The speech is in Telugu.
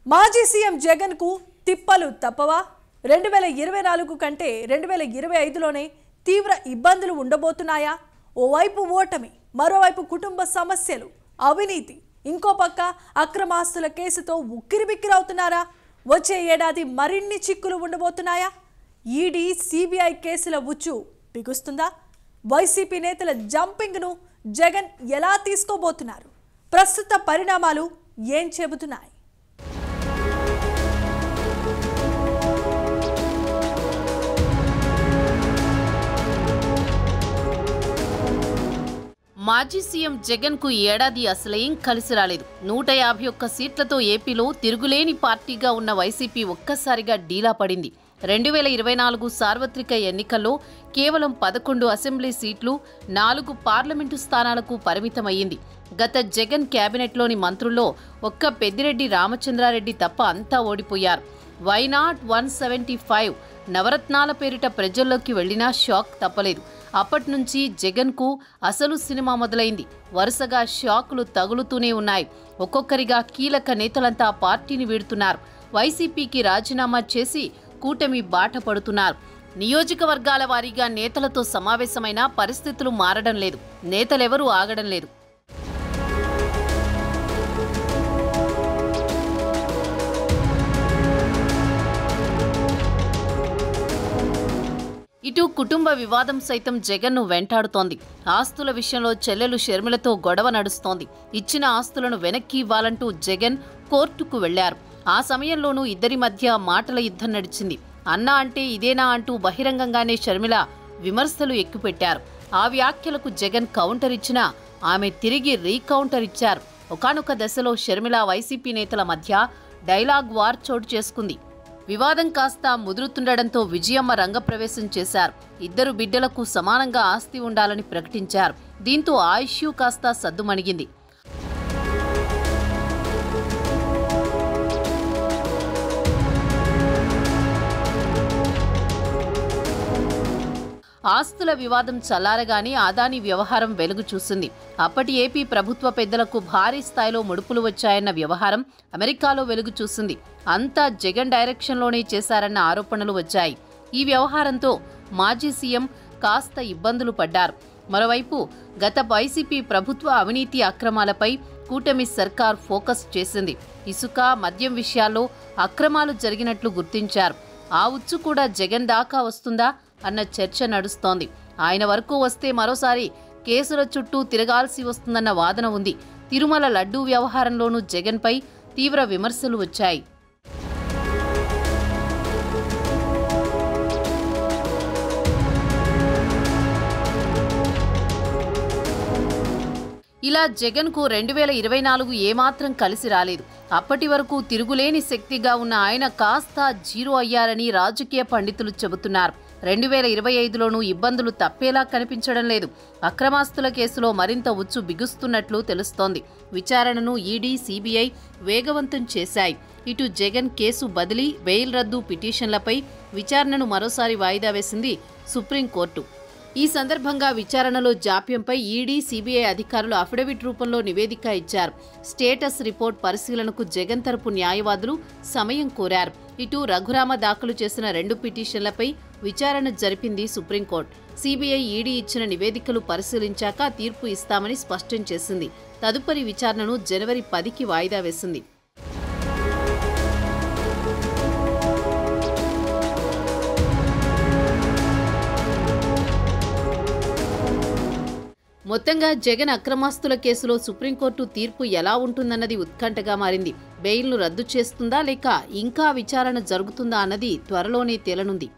మాజీ సీఎం జగన్ కు తిప్పలు తప్పవా? 2024 కంటే 2025లోనే తీవ్ర ఇబ్బందులు ఉండబోతున్నాయా? ఓవైపు ఓటమి, మరోవైపు కుటుంబ సమస్యలు, అవినీతి, ఇంకో పక్క అక్రమాస్తుల కేసుతో ఉక్కిరిబిక్కిరవుతున్నారా? వచ్చే ఏడాది మరిన్ని చిక్కులు ఉండబోతున్నాయా? ఈడీ సిబిఐ కేసుల ఉచ్చు బిగుస్తుందా? వైసీపీ నేతల జంపింగ్ను జగన్ ఎలా తీసుకోబోతున్నారు? ప్రస్తుత పరిణామాలు ఏం చెబుతున్నాయి? మాజీ సీఎం జగన్ కు ఏడాది అసలేం కలిసి రాలేదు. 151 సీట్లతో ఏపీలో తిరుగులేని పార్టీగా ఉన్న వైసీపీ ఒక్కసారిగా డీలా పడింది. 2024 సార్వత్రిక ఎన్నికల్లో కేవలం 11 అసెంబ్లీ సీట్లు, 4 పార్లమెంటు స్థానాలకు పరిమితమయ్యింది. గత జగన్ కేబినెట్లోని మంత్రుల్లో ఒక్క పెద్దిరెడ్డి రామచంద్రారెడ్డి తప్ప అంతా ఓడిపోయారు. వైనాట్ 175 నవరత్నాల పేరిట ప్రజల్లోకి వెళ్లినా షాక్ తప్పలేదు. అప్పట్నుంచి జగన్కు అసలు సినిమా మొదలైంది. వరుసగా షాకులు తగులుతూనే ఉన్నాయి. ఒక్కొక్కరిగా కీలక నేతలంతా పార్టీని వీడుతున్నారు. వైసీపీకి రాజీనామా చేసి కూటమి బాట పడుతున్నారు. నియోజకవర్గాల వారీగా నేతలతో సమావేశమైన పరిస్థితులు మారడం లేదు. నేతలెవరూ ఆగడం లేదు. ఇటు కుటుంబ వివాదం సైతం జగన్ను వెంటాడుతోంది. ఆస్తుల విషయంలో చెల్లెలు షర్మిలతో గొడవ నడుస్తోంది. ఇచ్చిన ఆస్తులను వెనక్కి ఇవ్వాలంటూ జగన్ కోర్టుకు వెళ్లారు. ఆ సమయంలోనూ ఇద్దరి మధ్య మాటల యుద్ధం నడిచింది. అన్నా అంటే ఇదేనా అంటూ బహిరంగంగానే షర్మిల విమర్శలు ఎక్కుపెట్టారు. ఆ వ్యాఖ్యలకు జగన్ కౌంటర్ ఇచ్చినా ఆమె తిరిగి రీకౌంటర్ ఇచ్చారు. ఒకానొక దశలో షర్మిల వైసీపీ నేతల మధ్య డైలాగ్ వార్ చోటు చేసుకుంది. వివాదం కాస్త ముదురుతుండడంతో విజయమ్మ రంగప్రవేశం చేశారు. ఇద్దరు బిడ్డలకు సమానంగా ఆస్తి ఉండాలని ప్రకటించారు. దీంతో ఆ ఇష్యూ కాస్త సద్దుమణిగింది. ఆస్తుల వివాదం చల్లారగానే అదానీ వ్యవహారం వెలుగు చూసింది. అప్పటి ఏపీ ప్రభుత్వ పెద్దలకు భారీ స్థాయిలో ముడుపులు వచ్చాయన్న వ్యవహారం అమెరికాలో వెలుగు చూసింది. అంతా జగన్ డైరెక్షన్లోనే చేశారన్న ఆరోపణలు వచ్చాయి. ఈ వ్యవహారంతో మాజీ సీఎం కాస్త ఇబ్బందులు పడ్డారు. మరోవైపు గత వైసీపీ ప్రభుత్వ అవినీతి అక్రమాలపై కూటమి సర్కార్ ఫోకస్ చేసింది. ఇసుక, మద్యం విషయాల్లో అక్రమాలు జరిగినట్లు గుర్తించారు. ఆ ఉచ్చు కూడా జగన్ దాకా వస్తుందా అన్న చర్చ నడుస్తోంది. ఆయన వరకు వస్తే మరోసారి కేసుల చుట్టూ తిరగాల్సి వస్తుందన్న వాదన ఉంది. తిరుమల లడ్డూ వ్యవహారంలోనూ జగన్పై తీవ్ర విమర్శలు వచ్చాయి. ఇలా జగన్కు 2024 ఏమాత్రం కలిసి రాలేదు. అప్పటి వరకు తిరుగులేని శక్తిగా ఉన్న ఆయన కాస్త జీరో అయ్యారని రాజకీయ పండితులు చెబుతున్నారు. 2025లోనూ ఇబ్బందులు తప్పేలా కనిపించడం లేదు. అక్రమాస్తుల కేసులో మరింత ఉచ్చు బిగుస్తున్నట్లు తెలుస్తోంది. విచారణను ఈడీ, సిబిఐ వేగవంతం చేశాయి. ఇటు జగన్ కేసు బదిలీ, బెయిల్ రద్దు పిటిషన్లపై విచారణను మరోసారి వాయిదా వేసింది సుప్రీంకోర్టు. ఈ సందర్భంగా విచారణలో జాప్యంపై ఈడీ, సిబిఐ అధికారులు అఫిడవిట్ రూపంలో నివేదిక ఇచ్చారు. స్టేటస్ రిపోర్ట్ పరిశీలనకు జగన్ తరపు న్యాయవాదులు సమయం కోరారు. ఇటు రఘురామ దాఖలు చేసిన 2 పిటిషన్లపై విచారణ జరిపింది సుప్రీంకోర్టు. సిబిఐ, ఈడీ ఇచ్చిన నివేదికలు పరిశీలించాక తీర్పు ఇస్తామని స్పష్టం చేసింది. తదుపరి విచారణను జనవరి 10కి వాయిదా వేసింది. మొత్తంగా జగన్ అక్రమాస్తుల కేసులో సుప్రీంకోర్టు తీర్పు ఎలా ఉంటుందన్నది ఉత్కంఠగా మారింది. బెయిల్ను రద్దు చేస్తుందా లేక ఇంకా విచారణ జరుగుతుందా అన్నది త్వరలోనే తేలనుంది.